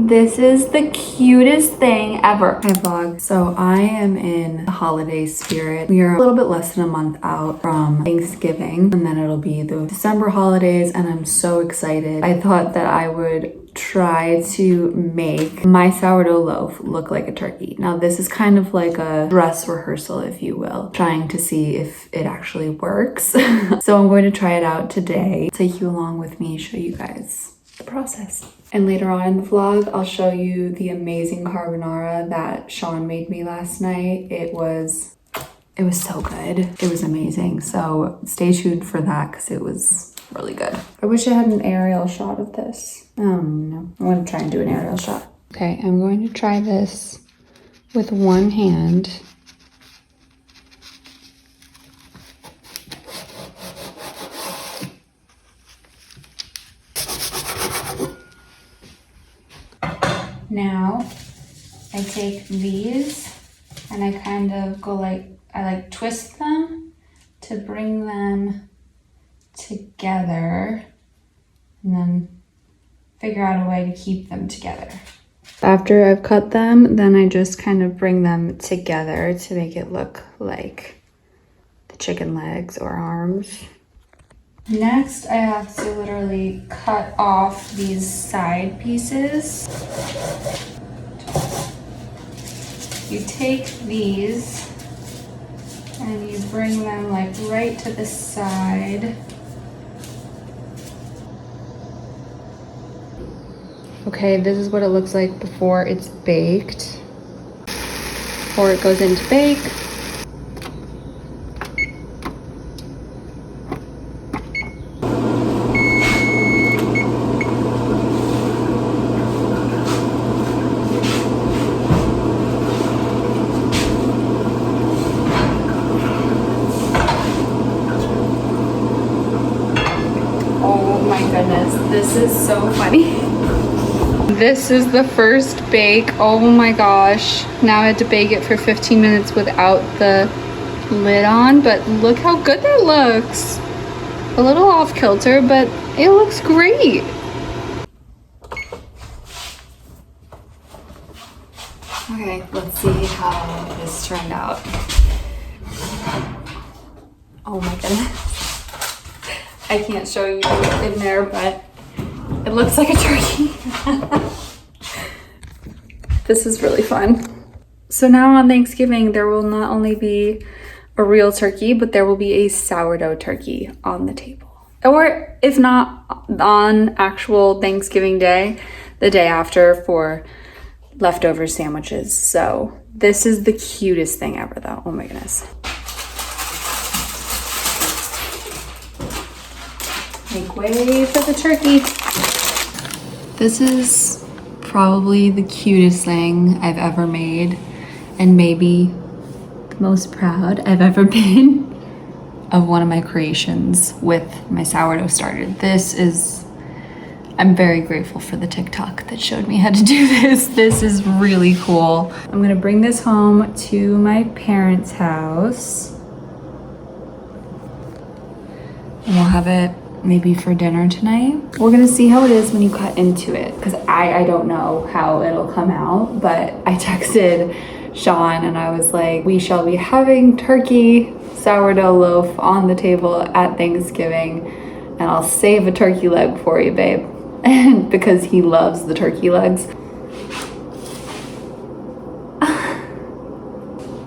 This is the cutest thing ever. Hi vlog. So I am in the holiday spirit. We are a little bit less than a month out from Thanksgiving, and then it'll be the December holidays, and I'm so excited. I thought that I would try to make my sourdough loaf look like a turkey. Now this is kind of like a dress rehearsal, if you will, trying to see if it actually works. So I'm going to try it out today. Take you along with me, show you guys the process. And later on in the vlog, I'll show you the amazing carbonara that Sean made me last night. It was so good. It was amazing. So stay tuned for that because it was really good. I wish I had an aerial shot of this. No, I want to try and do an aerial shot. Okay, I'm going to try this with one hand. Now, I take these and I kind of go I twist them to bring them together and then figure out a way to keep them together. After I've cut them, then I just kind of bring them together to make it look like the chicken legs or arms. Next, I have to literally cut off these side pieces. You take these and you bring them like right to the side. Okay, this is what it looks like before it's baked. Before it goes into bake. This is so funny. This is the first bake. Oh my gosh. Now I had to bake it for 15 minutes without the lid on, but look how good that looks. A little off kilter, but it looks great. Okay, let's see how this turned out. Oh my goodness. I can't show you in there, but it looks like a turkey. This is really fun. So now on Thanksgiving, there will not only be a real turkey, but there will be a sourdough turkey on the table. Or if not on actual Thanksgiving Day, the day after for leftover sandwiches. So this is the cutest thing ever though. Oh my goodness. Make way for the turkey. This is probably the cutest thing I've ever made, and maybe the most proud I've ever been of one of my creations with my sourdough starter. I'm very grateful for the TikTok that showed me how to do this. This is really cool. I'm gonna bring this home to my parents' house. And we'll have it maybe for dinner tonight. We're gonna see how it is when you cut into it, because I don't know how it'll come out, but I texted Sean and I was like, we shall be having turkey sourdough loaf on the table at Thanksgiving, and I'll save a turkey leg for you, babe. And because he loves the turkey legs.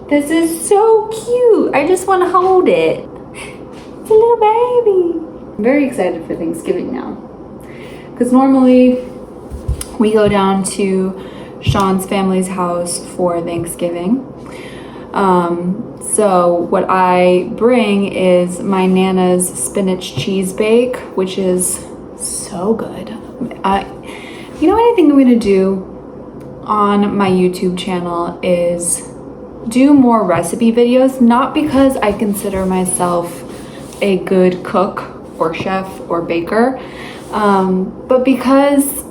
This is so cute. I just want to hold it. It's a little baby. I'm very excited for Thanksgiving now, because normally we go down to Sean's family's house for Thanksgiving. So what I bring is my Nana's spinach cheese bake, which is so good. You know what I think I'm gonna do on my YouTube channel is do more recipe videos, not because I consider myself a good cook or chef or baker, but because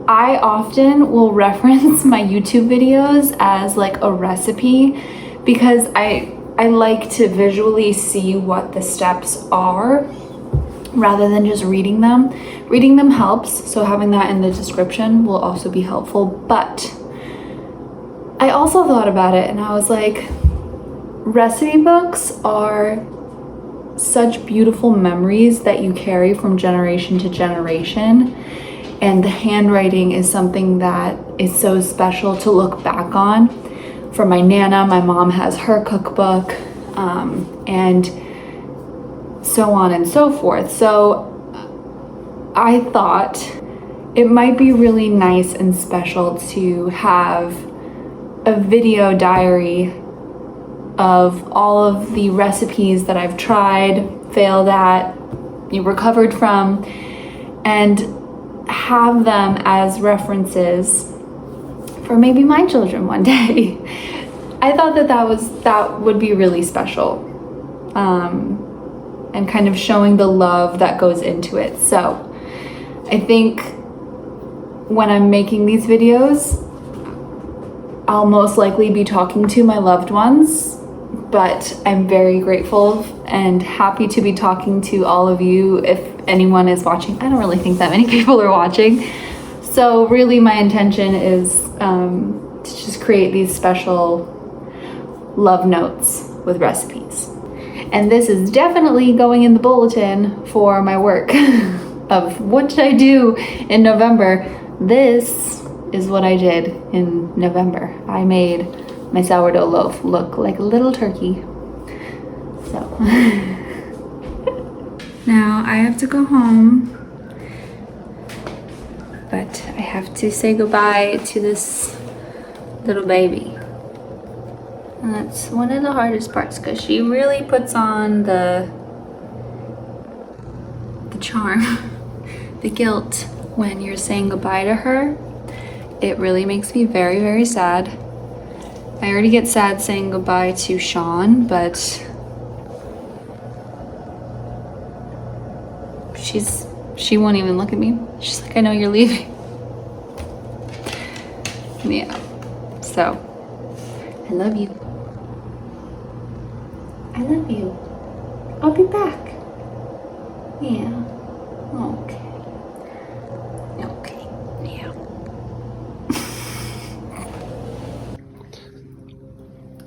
I often will reference my YouTube videos as like a recipe, because I like to visually see what the steps are rather than just reading them. Reading them helps, so having that in the description will also be helpful. But I also thought about it and I was like, recipe books are such beautiful memories that you carry from generation to generation. And the handwriting is something that is so special to look back on. For my Nana, my mom has her cookbook, and so on and so forth. So I thought it might be really nice and special to have a video diary of all of the recipes that I've tried, failed at, recovered from, and have them as references for maybe my children one day. I thought that would be really special, and kind of showing the love that goes into it. So I think when I'm making these videos, I'll most likely be talking to my loved ones, but I'm very grateful and happy to be talking to all of you if anyone is watching. I don't really think that many people are watching. So really my intention is to just create these special love notes with recipes. And this is definitely going in the bulletin for my work of what did I do in November. This is what I did in November. I made my sourdough loaf look like a little turkey. So now I have to go home, but I have to say goodbye to this little baby. And that's one of the hardest parts because she really puts on the charm, the guilt when you're saying goodbye to her. It really makes me very, very sad. I already get sad saying goodbye to Sean, but she won't even look at me. She's like, I know you're leaving. Yeah. So, I love you. I love you. I'll be back. Yeah. Okay. Okay. Yeah.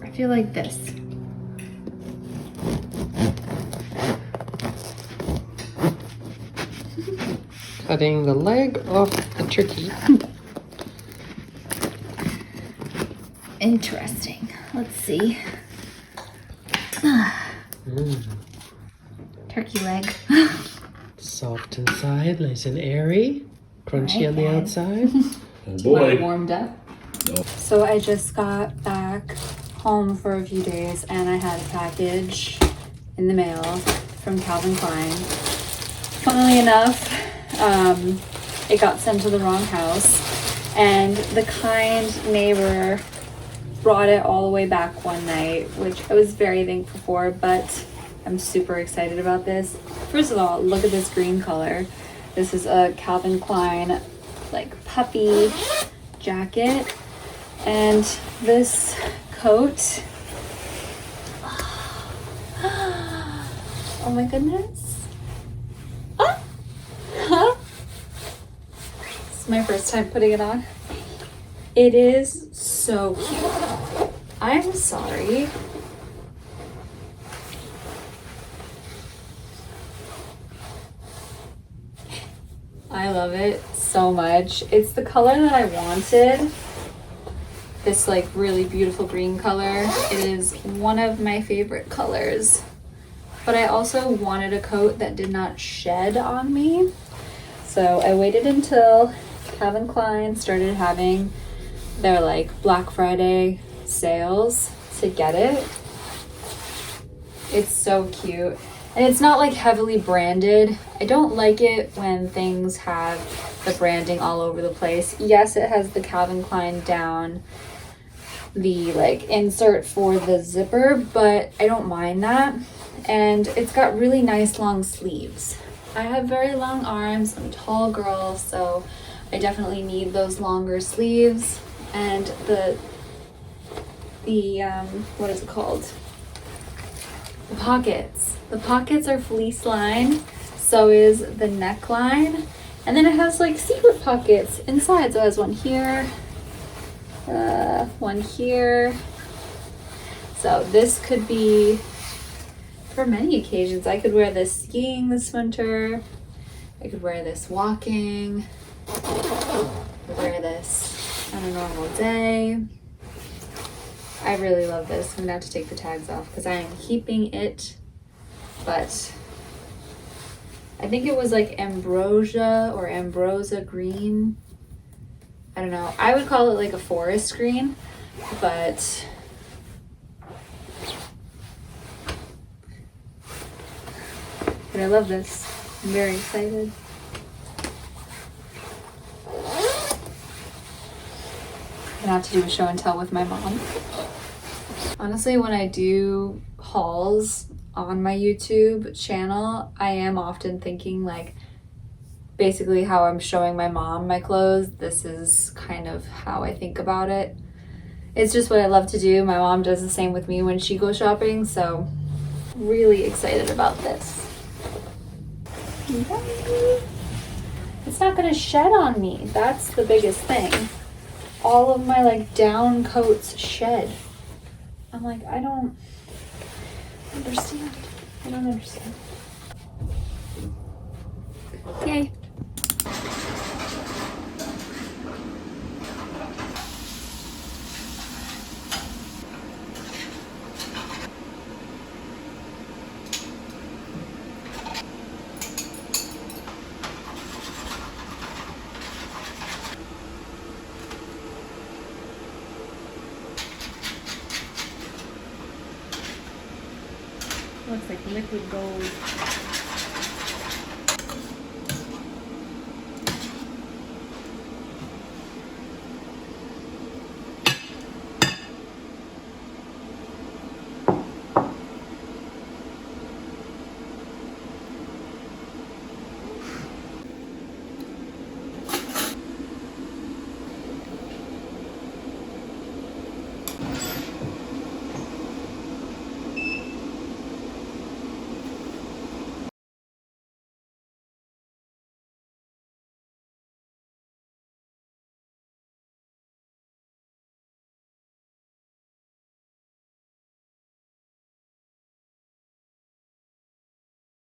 I feel like this. Cutting the leg off the turkey. Interesting. Let's see. Turkey leg. Soft inside, nice and airy. Crunchy on the outside. Oh boy. Warmed up. So I just got back home for a few days and I had a package in the mail from Calvin Klein. Funnily enough, it got sent to the wrong house and the kind neighbor brought it all the way back one night, which I was very thankful for, but I'm super excited about this. First of all, look at this green color. This is a Calvin Klein like puffy jacket, and this coat. Oh my goodness. This is my first time putting it on. It is so cute. I'm sorry. I love it so much. It's the color that I wanted. This like really beautiful green color. It is one of my favorite colors. But I also wanted a coat that did not shed on me. So I waited until Calvin Klein started having their like Black Friday sales to get it. It's so cute. And it's not like heavily branded. I don't like it when things have the branding all over the place. Yes, it has the Calvin Klein down the like insert for the zipper, but I don't mind that. And it's got really nice long sleeves. I have very long arms. I'm a tall girl, so I definitely need those longer sleeves. And the what is it called? The pockets. The pockets are fleece lined, So is the neckline. And then it has like secret pockets inside. So it has one here, one here. So this could be for many occasions. I could wear this skiing this winter. I could wear this walking. I could wear this on a normal day. I really love this. I'm gonna have to take the tags off because I am keeping it, but I think it was like ambrosia or ambrosia green. I don't know. I would call it like a forest green, but I love this. I'm very excited. I'm gonna have to do a show and tell with my mom. Honestly, when I do hauls on my YouTube channel, I am often thinking like basically how I'm showing my mom my clothes. This is kind of how I think about it. It's just what I love to do. My mom does the same with me when she goes shopping, so really excited about this. It's not gonna shed on me. That's the biggest thing. All of my like down coats shed. I'm like, I don't understand. I don't understand. Yay. Looks like liquid gold.